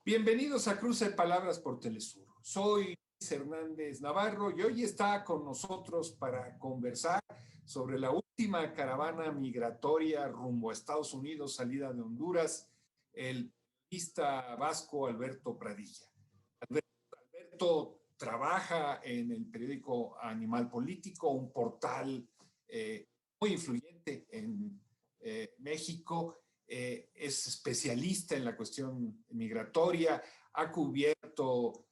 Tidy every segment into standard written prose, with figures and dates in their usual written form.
Bienvenidos a Cruce de Palabras por Telesur. Soy Luis Hernández Navarro y hoy está con nosotros para conversar sobre la última caravana migratoria rumbo a Estados Unidos, salida de Honduras, el periodista vasco Alberto Pradilla. Alberto trabaja en el periódico Animal Político, un portal muy influyente en México. Es especialista en la cuestión migratoria, ha cubierto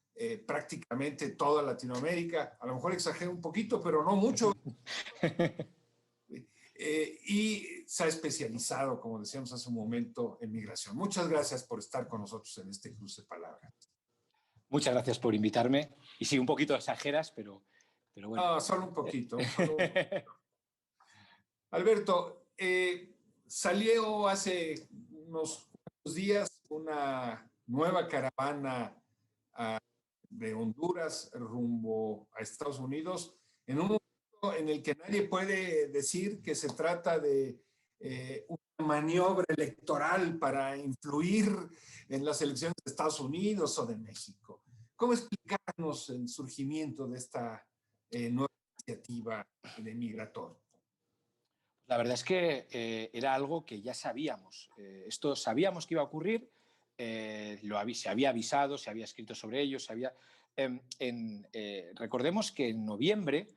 prácticamente toda Latinoamérica, a lo mejor exagero un poquito, pero no mucho, y se ha especializado, como decíamos hace un momento, en migración. Muchas gracias por estar con nosotros en este cruce de palabras. Muchas gracias por invitarme, y sí, un poquito exageras, pero bueno. No, solo un poquito. Alberto, salió hace unos días una nueva caravana de Honduras rumbo a Estados Unidos, en un momento en el que nadie puede decir que se trata de una maniobra electoral para influir en las elecciones de Estados Unidos o de México. ¿Cómo explicarnos el surgimiento de esta nueva iniciativa de migratoria? La verdad es que era algo que ya sabíamos. Esto sabíamos que iba a ocurrir, se había avisado, se había escrito sobre ello, recordemos que en noviembre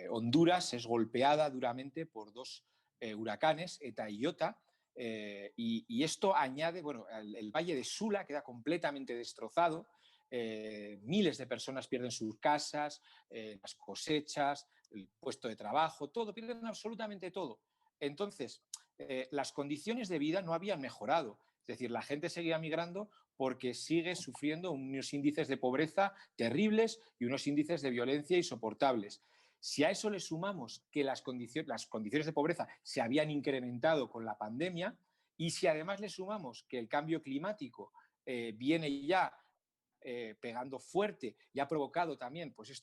Honduras es golpeada duramente por dos huracanes, Eta y Iota, y esto añade, bueno, el valle de Sula queda completamente destrozado, miles de personas pierden sus casas, las cosechas, el puesto de trabajo, todo, pierden absolutamente todo. Entonces, las condiciones de vida no habían mejorado. Es decir, la gente seguía migrando porque sigue sufriendo unos índices de pobreza terribles y unos índices de violencia insoportables. Si a eso le sumamos que las condiciones de pobreza se habían incrementado con la pandemia, y si además le sumamos que el cambio climático viene ya pegando fuerte y ha provocado también, pues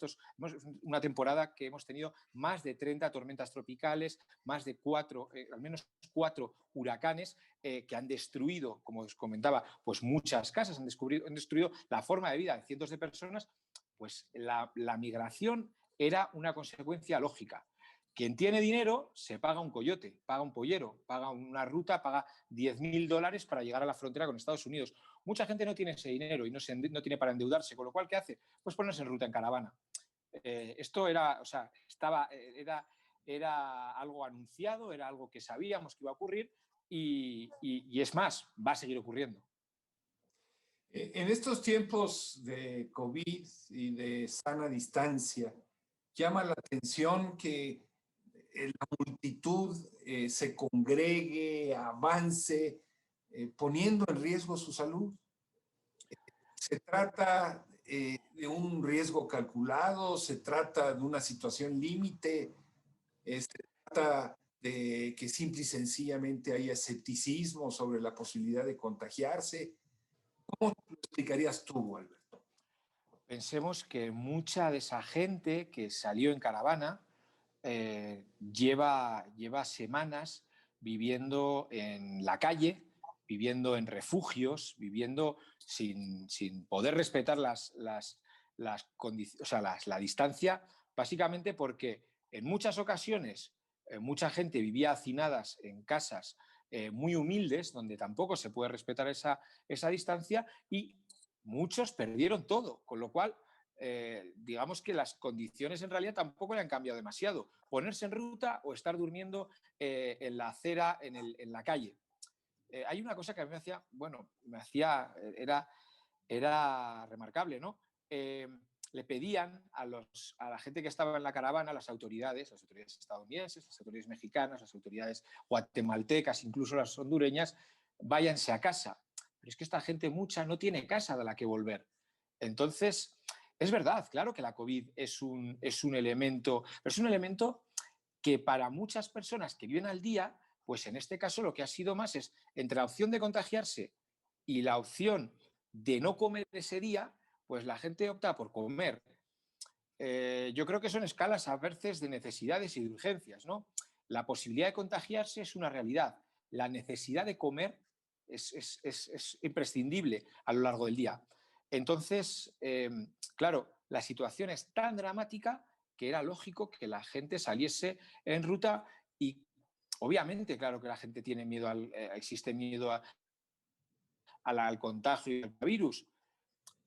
una temporada que hemos tenido más de 30 tormentas tropicales, más de al menos 4 huracanes que han destruido, como os comentaba, pues muchas casas, han destruido la forma de vida de cientos de personas. Pues la migración era una consecuencia lógica. Quien tiene dinero se paga un coyote, paga un pollero, paga una ruta, paga $10.000 para llegar a la frontera con Estados Unidos. Mucha gente no tiene ese dinero y no tiene para endeudarse, con lo cual, ¿qué hace? Pues ponerse en ruta en caravana. Esto era algo anunciado, era algo que sabíamos que iba a ocurrir y es más, va a seguir ocurriendo. En estos tiempos de COVID y de sana distancia, llama la atención que la multitud se congregue, avance, poniendo en riesgo su salud. ¿Se trata de un riesgo calculado? ¿Se trata de una situación límite? ¿Se trata de que simple y sencillamente haya escepticismo sobre la posibilidad de contagiarse? ¿Cómo lo explicarías tú, Alberto? Pensemos que mucha de esa gente que salió en caravana lleva semanas viviendo en la calle, viviendo en refugios, viviendo sin poder respetar la distancia, básicamente porque en muchas ocasiones mucha gente vivía hacinadas en casas muy humildes, donde tampoco se puede respetar esa distancia, y muchos perdieron todo, con lo cual digamos que las condiciones en realidad tampoco le han cambiado demasiado. Ponerse en ruta o estar durmiendo en la acera, en la calle. Hay una cosa que a mí era remarcable, ¿no? Le pedían a la gente que estaba en la caravana, las autoridades estadounidenses, las autoridades mexicanas, las autoridades guatemaltecas, incluso las hondureñas, váyanse a casa. Pero es que esta gente mucha no tiene casa de la que volver. Entonces, es verdad, claro que la COVID es un elemento, pero es un elemento que para muchas personas que viven al día, pues en este caso lo que ha sido más es entre la opción de contagiarse y la opción de no comer ese día, pues la gente opta por comer. Yo creo que son escalas a veces de necesidades y de urgencias, ¿no? La posibilidad de contagiarse es una realidad. La necesidad de comer es imprescindible a lo largo del día. Entonces, claro, la situación es tan dramática que era lógico que la gente saliese en ruta y obviamente, claro que la gente tiene miedo, existe miedo al contagio del virus,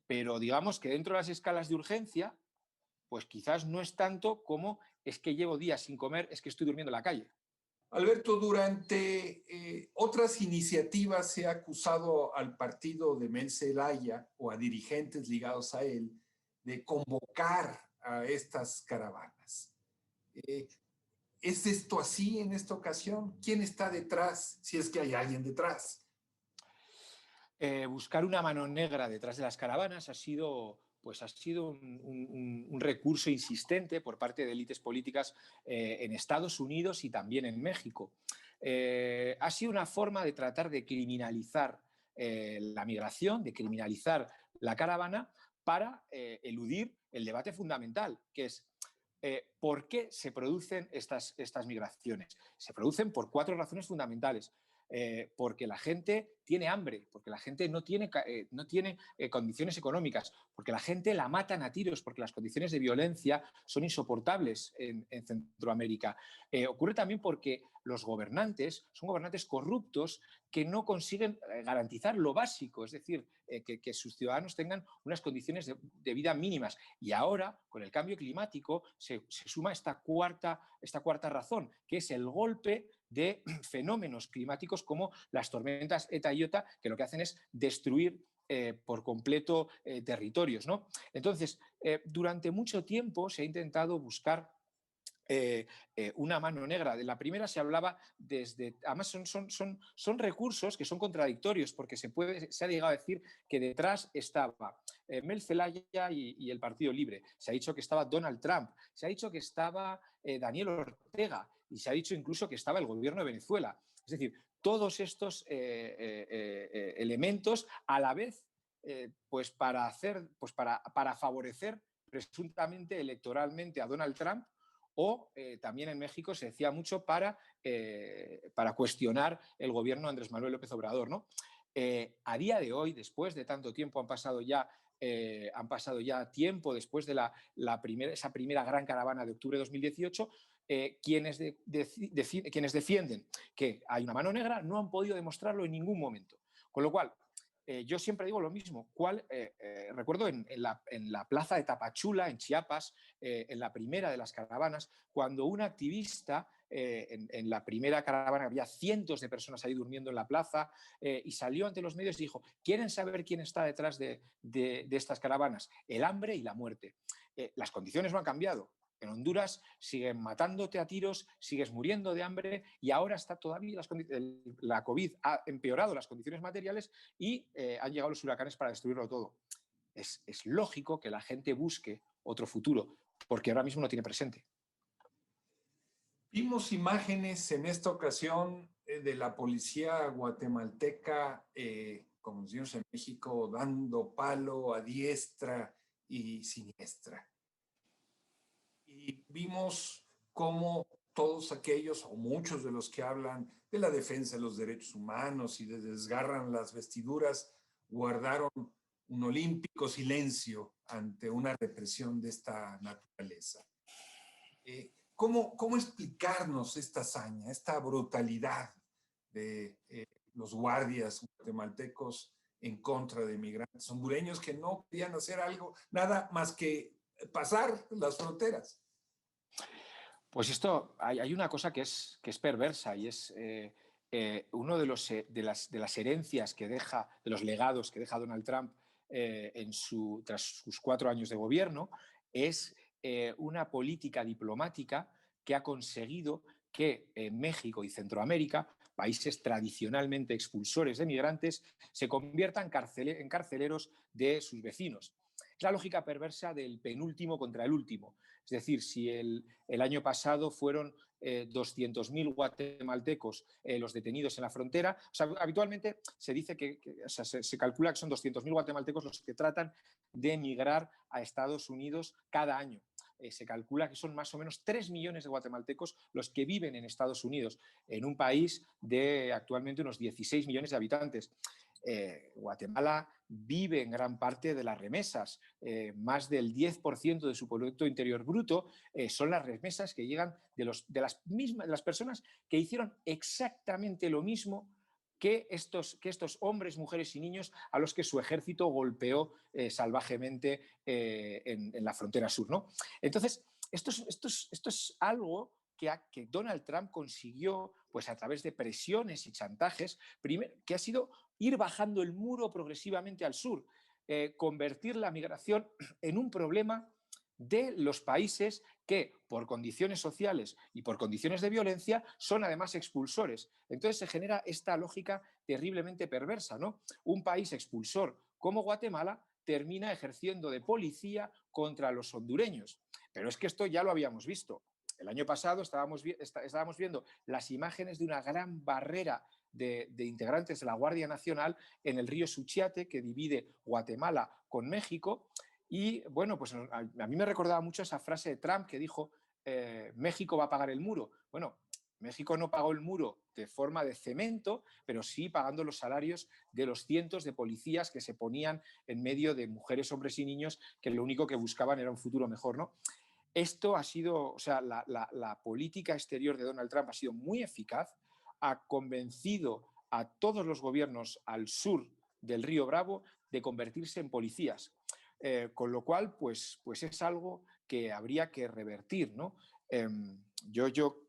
pero digamos que dentro de las escalas de urgencia, pues quizás no es tanto como es que llevo días sin comer, es que estoy durmiendo en la calle. Alberto, durante otras iniciativas se ha acusado al partido de Mel Zelaya o a dirigentes ligados a él de convocar a estas caravanas. ¿Es esto así en esta ocasión? ¿Quién está detrás, si es que hay alguien detrás? Buscar una mano negra detrás de las caravanas ha sido un recurso insistente por parte de élites políticas en Estados Unidos y también en México. Ha sido una forma de tratar de criminalizar la migración, de criminalizar la caravana para eludir el debate fundamental, que es ¿por qué se producen estas migraciones? Se producen por 4 razones fundamentales. Porque la gente tiene hambre, porque la gente no tiene condiciones económicas, porque la gente la matan a tiros, porque las condiciones de violencia son insoportables en Centroamérica. Ocurre también porque los gobernantes son gobernantes corruptos que no consiguen garantizar lo básico, es decir, que sus ciudadanos tengan unas condiciones de vida mínimas. Y ahora, con el cambio climático, se suma esta cuarta razón, que es el golpe de fenómenos climáticos como las tormentas ETA y IOTA, que lo que hacen es destruir por completo territorios, ¿no? Entonces, durante mucho tiempo se ha intentado buscar una mano negra. De la primera se hablaba desde... Además son recursos que son contradictorios porque se ha llegado a decir que detrás estaba Mel Zelaya y el Partido Libre. Se ha dicho que estaba Donald Trump. Se ha dicho que estaba Daniel Ortega. Y se ha dicho incluso que estaba el gobierno de Venezuela. Es decir, todos estos elementos a la vez pues para favorecer presuntamente electoralmente a Donald Trump, o también en México se decía mucho para cuestionar el gobierno de Andrés Manuel López Obrador, ¿no? A día de hoy, después de tanto tiempo, han pasado ya tiempo después de esa primera gran caravana de octubre de 2018, quienes defienden que hay una mano negra no han podido demostrarlo en ningún momento. Con lo cual, yo siempre digo lo mismo. Recuerdo en la plaza de Tapachula, en Chiapas, en la primera de las caravanas, cuando un activista, en la primera caravana había cientos de personas ahí durmiendo en la plaza, y salió ante los medios y dijo: ¿quieren saber quién está detrás de estas caravanas? El hambre y la muerte. Las condiciones no han cambiado. En Honduras siguen matándote a tiros, sigues muriendo de hambre y ahora está todavía la COVID ha empeorado las condiciones materiales y han llegado los huracanes para destruirlo todo. Es lógico que la gente busque otro futuro porque ahora mismo no tiene presente. Vimos imágenes en esta ocasión de la policía guatemalteca, como decimos en México, dando palo a diestra y siniestra. Y vimos cómo todos aquellos, o muchos de los que hablan de la defensa de los derechos humanos y desgarran las vestiduras, guardaron un olímpico silencio ante una represión de esta naturaleza. ¿Cómo explicarnos esta hazaña, esta brutalidad de los guardias guatemaltecos en contra de migrantes hondureños que no querían hacer nada más que pasar las fronteras? Pues esto, hay una cosa que es perversa y es uno de las herencias que deja, de los legados que deja Donald Trump tras sus 4 años de gobierno, es una política diplomática que ha conseguido que México y Centroamérica, países tradicionalmente expulsores de migrantes, se conviertan en carceleros de sus vecinos. Es la lógica perversa del penúltimo contra el último. Es decir, si el año pasado fueron 200.000 guatemaltecos los detenidos en la frontera, o sea, habitualmente se dice se calcula que son 200.000 guatemaltecos los que tratan de emigrar a Estados Unidos cada año. se calcula que son más o menos 3 millones de guatemaltecos los que viven en Estados Unidos, en un país de actualmente unos 16 millones de habitantes. Guatemala vive en gran parte de las remesas. Más del 10% de su Producto Interior Bruto son las remesas que llegan de las personas que hicieron exactamente lo mismo que estos hombres, mujeres y niños a los que su ejército golpeó salvajemente en la frontera sur, ¿no? Entonces, esto es algo que Donald Trump consiguió, pues a través de presiones y chantajes, primero, que ha sido ir bajando el muro progresivamente al sur, convertir la migración en un problema de los países que, por condiciones sociales y por condiciones de violencia, son además expulsores. Entonces se genera esta lógica terriblemente perversa, ¿no? Un país expulsor como Guatemala termina ejerciendo de policía contra los hondureños. Pero es que esto ya lo habíamos visto. El año pasado estábamos viendo las imágenes de una gran barrera de integrantes de la Guardia Nacional en el río Suchiate, que divide Guatemala con México. Y bueno, pues a mí me recordaba mucho esa frase de Trump que dijo, México va a pagar el muro. Bueno, México no pagó el muro de forma de cemento, pero sí pagando los salarios de los cientos de policías que se ponían en medio de mujeres, hombres y niños que lo único que buscaban era un futuro mejor, ¿no? Esto ha sido, o sea, la política exterior de Donald Trump ha sido muy eficaz, ha convencido a todos los gobiernos al sur del río Bravo de convertirse en policías, con lo cual, pues es algo que habría que revertir, ¿no?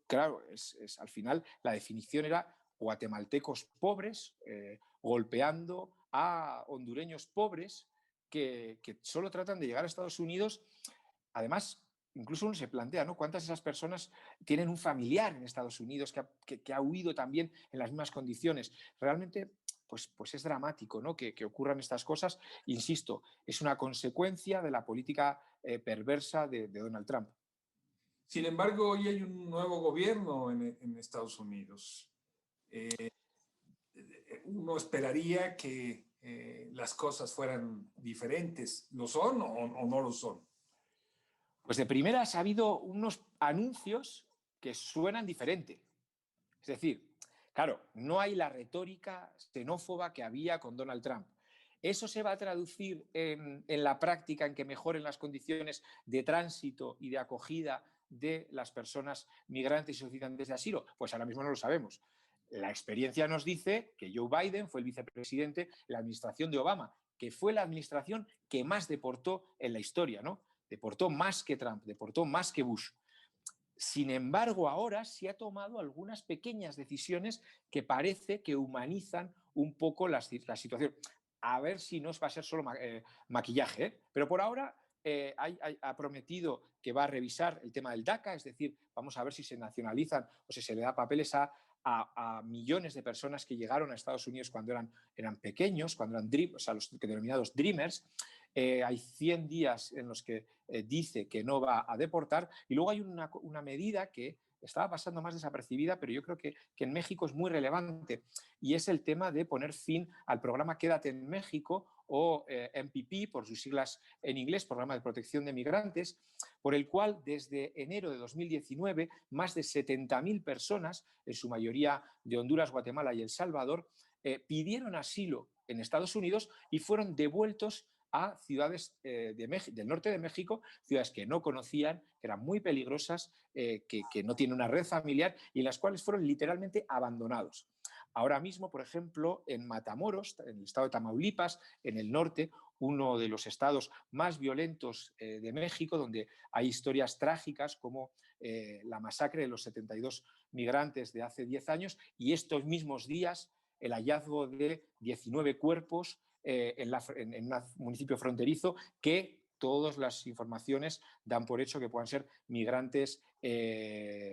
Claro, al final la definición era guatemaltecos pobres golpeando a hondureños pobres que solo tratan de llegar a Estados Unidos. Además, incluso uno se plantea, ¿no? ¿Cuántas de esas personas tienen un familiar en Estados Unidos que ha huido también en las mismas condiciones? Realmente, pues es dramático, ¿no? Que ocurran estas cosas. Insisto, es una consecuencia de la política perversa de Donald Trump. Sin embargo, hoy hay un nuevo gobierno en Estados Unidos. Uno esperaría que las cosas fueran diferentes. ¿Lo son o no lo son? Pues de primeras ha habido unos anuncios que suenan diferente. Es decir, claro, no hay la retórica xenófoba que había con Donald Trump. ¿Eso se va a traducir en la práctica en que mejoren las condiciones de tránsito y de acogida de las personas migrantes y solicitantes de asilo? Pues ahora mismo no lo sabemos. La experiencia nos dice que Joe Biden fue el vicepresidente de la administración de Obama, que fue la administración que más deportó en la historia, ¿no? Deportó más que Trump, deportó más que Bush. Sin embargo, ahora se ha tomado algunas pequeñas decisiones que parece que humanizan un poco la situación. A ver si no va a ser solo maquillaje, ¿eh? Pero por ahora ha prometido que va a revisar el tema del DACA, es decir, vamos a ver si se nacionalizan o si se le da papeles a millones de personas que llegaron a Estados Unidos cuando eran pequeños, cuando eran o sea, los denominados Dreamers. Hay 100 días en los que dice que no va a deportar, y luego hay una medida que estaba pasando más desapercibida, pero yo creo que en México es muy relevante, y es el tema de poner fin al programa Quédate en México, o MPP, por sus siglas en inglés, Programa de Protección de Migrantes, por el cual desde enero de 2019 más de 70.000 personas, en su mayoría de Honduras, Guatemala y El Salvador, pidieron asilo en Estados Unidos y fueron devueltos a ciudades del norte de México, ciudades que no conocían, que eran muy peligrosas, que no tienen una red familiar y en las cuales fueron literalmente abandonados. Ahora mismo, por ejemplo, en Matamoros, en el estado de Tamaulipas, en el norte, uno de los estados más violentos de México, donde hay historias trágicas como la masacre de los 72 migrantes de hace 10 años y estos mismos días el hallazgo de 19 cuerpos en un municipio fronterizo que todas las informaciones dan por hecho que puedan ser migrantes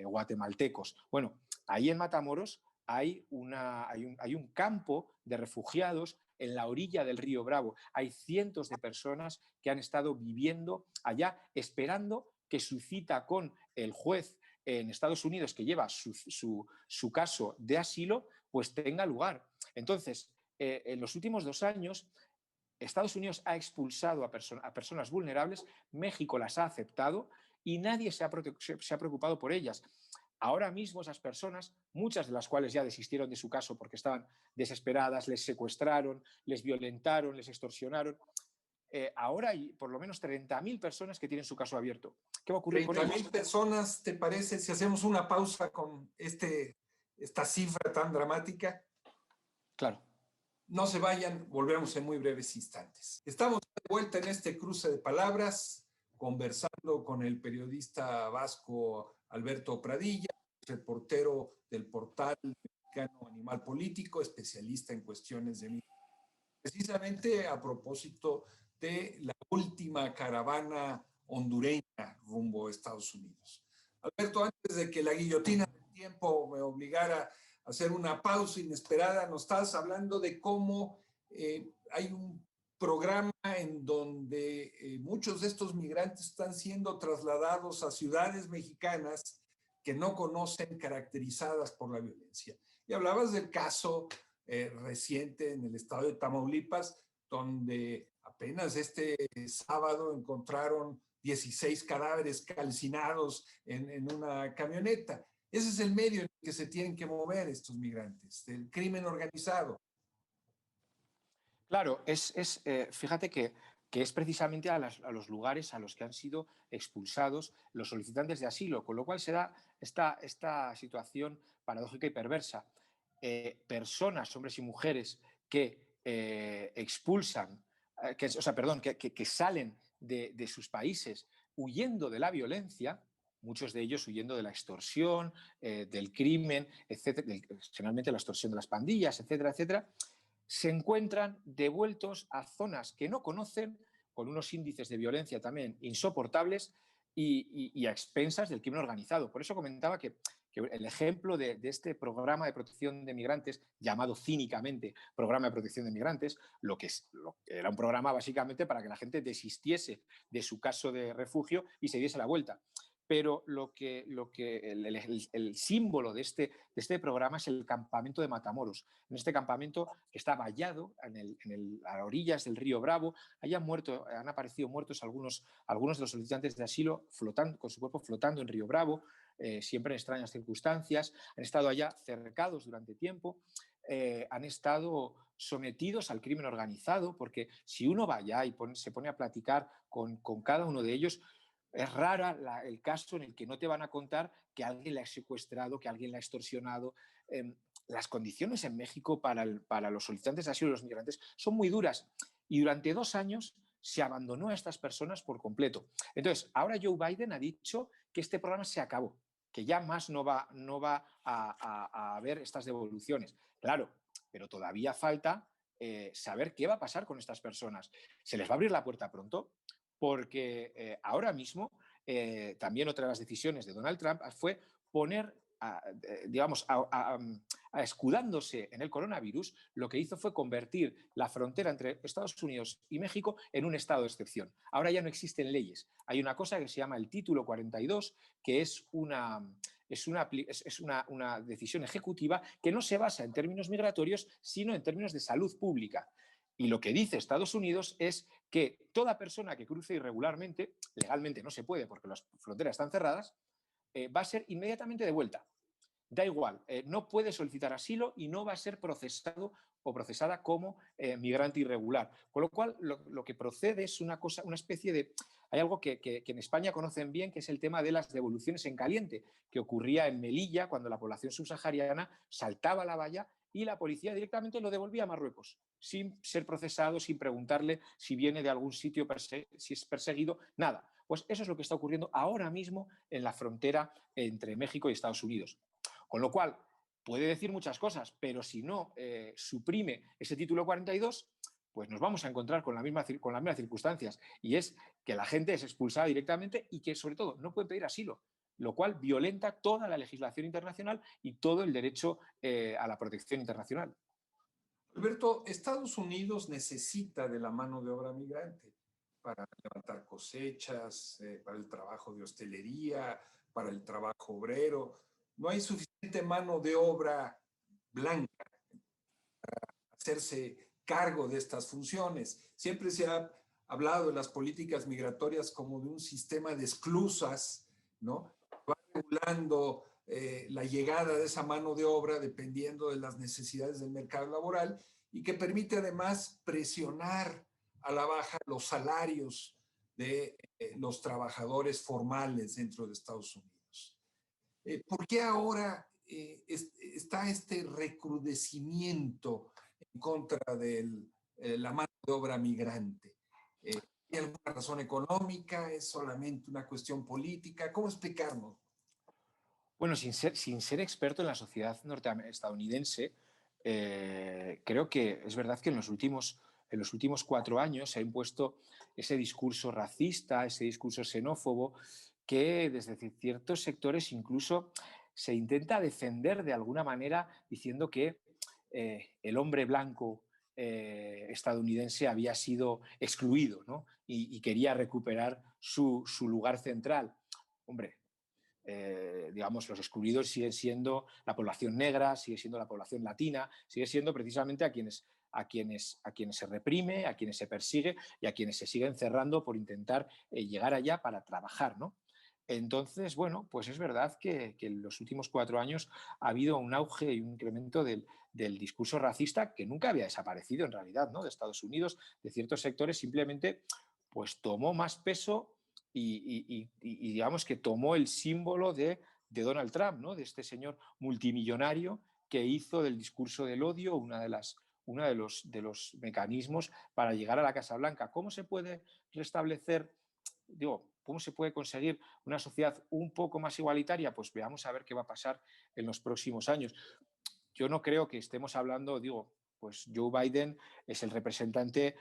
guatemaltecos. Bueno, ahí en Matamoros hay un campo de refugiados en la orilla del río Bravo. Hay cientos de personas que han estado viviendo allá esperando que su cita con el juez en Estados Unidos que lleva su caso de asilo pues tenga lugar. Entonces, en los últimos 2 años, Estados Unidos ha expulsado a personas vulnerables, México las ha aceptado y nadie se ha preocupado por ellas. Ahora mismo esas personas, muchas de las cuales ya desistieron de su caso porque estaban desesperadas, les secuestraron, les violentaron, les extorsionaron, ahora hay por lo menos 30.000 personas que tienen su caso abierto. ¿Qué va a ocurrir con ellos? 30.000 personas, ¿te parece? Si hacemos una pausa con esta cifra tan dramática. Claro. No se vayan, volvemos en muy breves instantes. Estamos de vuelta en este cruce de palabras, conversando con el periodista vasco Alberto Pradilla, reportero del portal mexicano Animal Político, especialista en cuestiones de migración, precisamente a propósito de la última caravana hondureña rumbo a Estados Unidos. Alberto, antes de que la guillotina del tiempo me obligara a hacer una pausa inesperada, nos estabas hablando de cómo hay un programa en donde muchos de estos migrantes están siendo trasladados a ciudades mexicanas que no conocen, caracterizadas por la violencia. Y hablabas del caso reciente en el estado de Tamaulipas, donde apenas este sábado encontraron 16 cadáveres calcinados en una camioneta. Ese es el medio en el que se tienen que mover estos migrantes, del crimen organizado. Claro, fíjate que es precisamente a los lugares a los que han sido expulsados los solicitantes de asilo, con lo cual se da esta situación paradójica y perversa. Personas, hombres y mujeres, que expulsan, que salen de sus países huyendo de la violencia, muchos de ellos huyendo de la extorsión, del crimen, etcétera, generalmente la extorsión de las pandillas, etcétera, etcétera, se encuentran devueltos a zonas que no conocen, con unos índices de violencia también insoportables y a expensas del crimen organizado. Por eso comentaba que el ejemplo de este programa de protección de migrantes, llamado cínicamente Programa de Protección de Migrantes, lo que era un programa básicamente para que la gente desistiese de su caso de refugio y se diese la vuelta. Pero el símbolo de este programa es el campamento de Matamoros. En este campamento, que está vallado a orillas del río Bravo, han aparecido muertos algunos de los solicitantes de asilo con su cuerpo flotando en río Bravo, siempre en extrañas circunstancias. Han estado allá cercados durante tiempo, han estado sometidos al crimen organizado, porque si uno va allá y se pone a platicar con cada uno de ellos, es rara el caso en el que no te van a contar que alguien la ha secuestrado, que alguien la ha extorsionado. Las condiciones en México para los solicitantes de asilo y los migrantes son muy duras. Y durante 2 años se abandonó a estas personas por completo. Entonces, ahora Joe Biden ha dicho que este programa se acabó, que ya más no va a haber estas devoluciones. Claro, pero todavía falta saber qué va a pasar con estas personas. ¿Se les va a abrir la puerta pronto? Porque ahora mismo también otra de las decisiones de Donald Trump fue poner, escudándose en el coronavirus, lo que hizo fue convertir la frontera entre Estados Unidos y México en un estado de excepción. Ahora ya no existen leyes. Hay una cosa que se llama el Título 42, que es una decisión ejecutiva que no se basa en términos migratorios, sino en términos de salud pública. Y lo que dice Estados Unidos es que toda persona que cruce irregularmente, legalmente no se puede porque las fronteras están cerradas, va a ser inmediatamente devuelta. Da igual, no puede solicitar asilo y no va a ser procesado o procesada como migrante irregular. Con lo cual, lo que procede es una especie de... Hay algo que en España conocen bien, que es el tema de las devoluciones en caliente, que ocurría en Melilla cuando la población subsahariana saltaba la valla y la policía directamente lo devolvía a Marruecos, sin ser procesado, sin preguntarle si viene de algún sitio, si es perseguido, nada. Pues eso es lo que está ocurriendo ahora mismo en la frontera entre México y Estados Unidos. Con lo cual, puede decir muchas cosas, pero si no suprime ese título 42, pues nos vamos a encontrar con las mismas circunstancias, y es que la gente es expulsada directamente y que, sobre todo, no puede pedir asilo, lo cual violenta toda la legislación internacional y todo el derecho a la protección internacional. Alberto, Estados Unidos necesita de la mano de obra migrante para levantar cosechas, para el trabajo de hostelería, para el trabajo obrero. No hay suficiente mano de obra blanca para hacerse cargo de estas funciones. Siempre se ha hablado de las políticas migratorias como de un sistema de esclusas ¿no? Va regulando la llegada de esa mano de obra dependiendo de las necesidades del mercado laboral y que permite además presionar a la baja los salarios de los trabajadores formales dentro de Estados Unidos. ¿Por qué ahora está este recrudecimiento en contra de la mano de obra migrante? ¿Hay alguna razón económica? ¿Es solamente una cuestión política? ¿Cómo explicarnos? Bueno, sin ser experto en la sociedad estadounidense, creo que es verdad que en los últimos 4 años se ha impuesto ese discurso racista, ese discurso xenófobo, que desde ciertos sectores incluso se intenta defender de alguna manera diciendo que el hombre blanco estadounidense había sido excluido, ¿no? Y quería recuperar su lugar central. Hombre, digamos, los excluidos siguen siendo la población negra, sigue siendo la población latina, sigue siendo precisamente a quienes se reprime, a quienes se persigue y a quienes se siguen cerrando por intentar llegar allá para trabajar, ¿no? Entonces, bueno, pues es verdad que en los últimos 4 años ha habido un auge y un incremento del discurso racista que nunca había desaparecido en realidad, ¿no? De Estados Unidos, de ciertos sectores, simplemente pues tomó más peso y digamos que tomó el símbolo de Donald Trump, ¿no? De este señor multimillonario que hizo del discurso del odio uno de los mecanismos para llegar a la Casa Blanca. ¿Cómo se puede restablecer, digo, cómo se puede conseguir una sociedad un poco más igualitaria? Pues veamos a ver qué va a pasar en los próximos años. Yo no creo que estemos hablando, digo, pues Joe Biden es el representante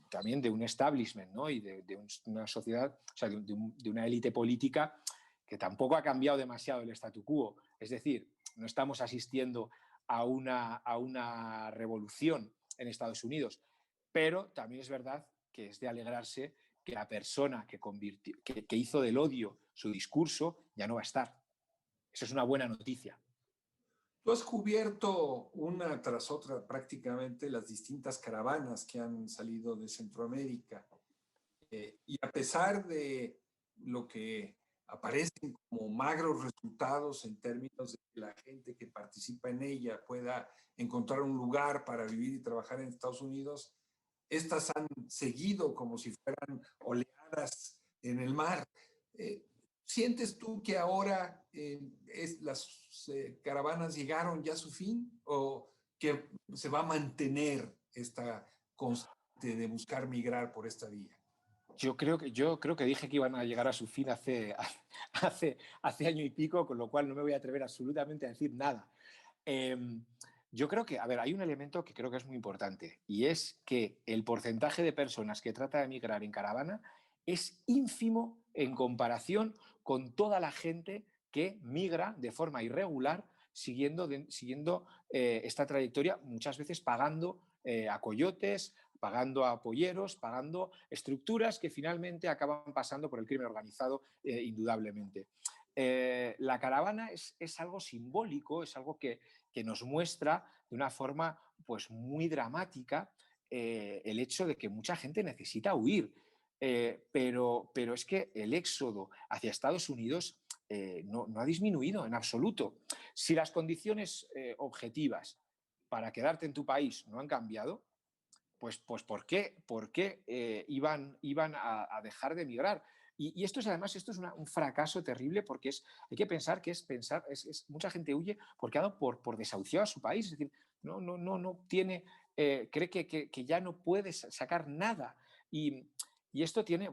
también de un establishment, ¿no? Y de una sociedad, o sea, de una élite política que tampoco ha cambiado demasiado el statu quo. Es decir, no estamos asistiendo a una revolución en Estados Unidos, pero también es verdad que es de alegrarse que la persona que hizo del odio su discurso ya no va a estar. Eso es una buena noticia. Tú has cubierto una tras otra prácticamente las distintas caravanas que han salido de Centroamérica. Y a pesar de lo que aparecen como magros resultados en términos de que la gente que participa en ella pueda encontrar un lugar para vivir y trabajar en Estados Unidos, estas han seguido como si fueran oleadas en el mar. Eh, ¿Sientes tú que ahora las caravanas llegaron ya a su fin o que se va a mantener esta constante de buscar migrar por esta vía? Yo creo que dije que iban a llegar a su fin hace año y pico, con lo cual no me voy a atrever absolutamente a decir nada. Eh, yo creo que, a ver, hay un elemento que creo que es muy importante y es que el porcentaje de personas que trata de migrar en caravana es ínfimo en comparación con toda la gente que migra de forma irregular siguiendo esta trayectoria, muchas veces pagando a coyotes, pagando a polleros, pagando estructuras que finalmente acaban pasando por el crimen organizado, indudablemente. La caravana es algo simbólico, es algo que nos muestra de una forma pues, muy dramática el hecho de que mucha gente necesita huir. Pero es que el éxodo hacia Estados Unidos no ha disminuido en absoluto. Si las condiciones objetivas para quedarte en tu país no han cambiado, pues ¿por qué iban a dejar de emigrar? Y esto es además un fracaso terrible porque hay que pensar que mucha gente huye porque ha dado por desahuciado a su país, es decir, no tiene, cree que ya no puede sacar nada. Y esto tiene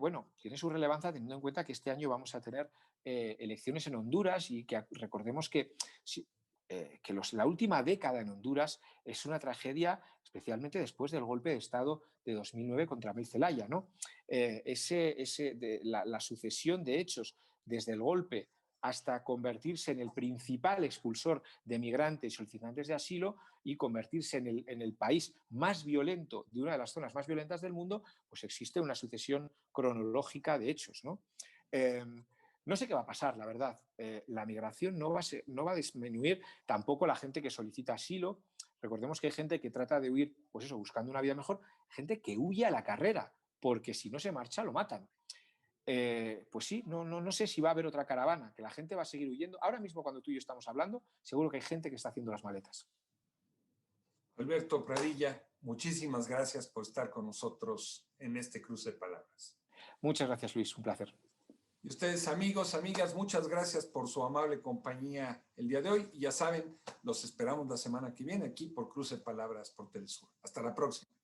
su relevancia teniendo en cuenta que este año vamos a tener elecciones en Honduras y que recordemos que la última década en Honduras es una tragedia, especialmente después del golpe de Estado de 2009 contra Abel Zelaya, ¿no? La sucesión de hechos desde el golpe hasta convertirse en el principal expulsor de migrantes y solicitantes de asilo y convertirse en el país más violento, de una de las zonas más violentas del mundo, pues existe una sucesión cronológica de hechos, ¿no? No sé qué va a pasar, la verdad. La migración no va a disminuir, tampoco la gente que solicita asilo. Recordemos que hay gente que trata de huir, pues eso, buscando una vida mejor, gente que huye a la carrera, porque si no se marcha lo matan. pues sí, no sé si va a haber otra caravana, que la gente va a seguir huyendo. Ahora mismo, cuando tú y yo estamos hablando, seguro que hay gente que está haciendo las maletas. Alberto Pradilla, muchísimas gracias por estar con nosotros en este cruce de palabras. Muchas gracias, Luis, un placer. Y ustedes, amigos, amigas, muchas gracias por su amable compañía el día de hoy. Y ya saben, los esperamos la semana que viene aquí por Cruce de Palabras por Telesur. Hasta la próxima.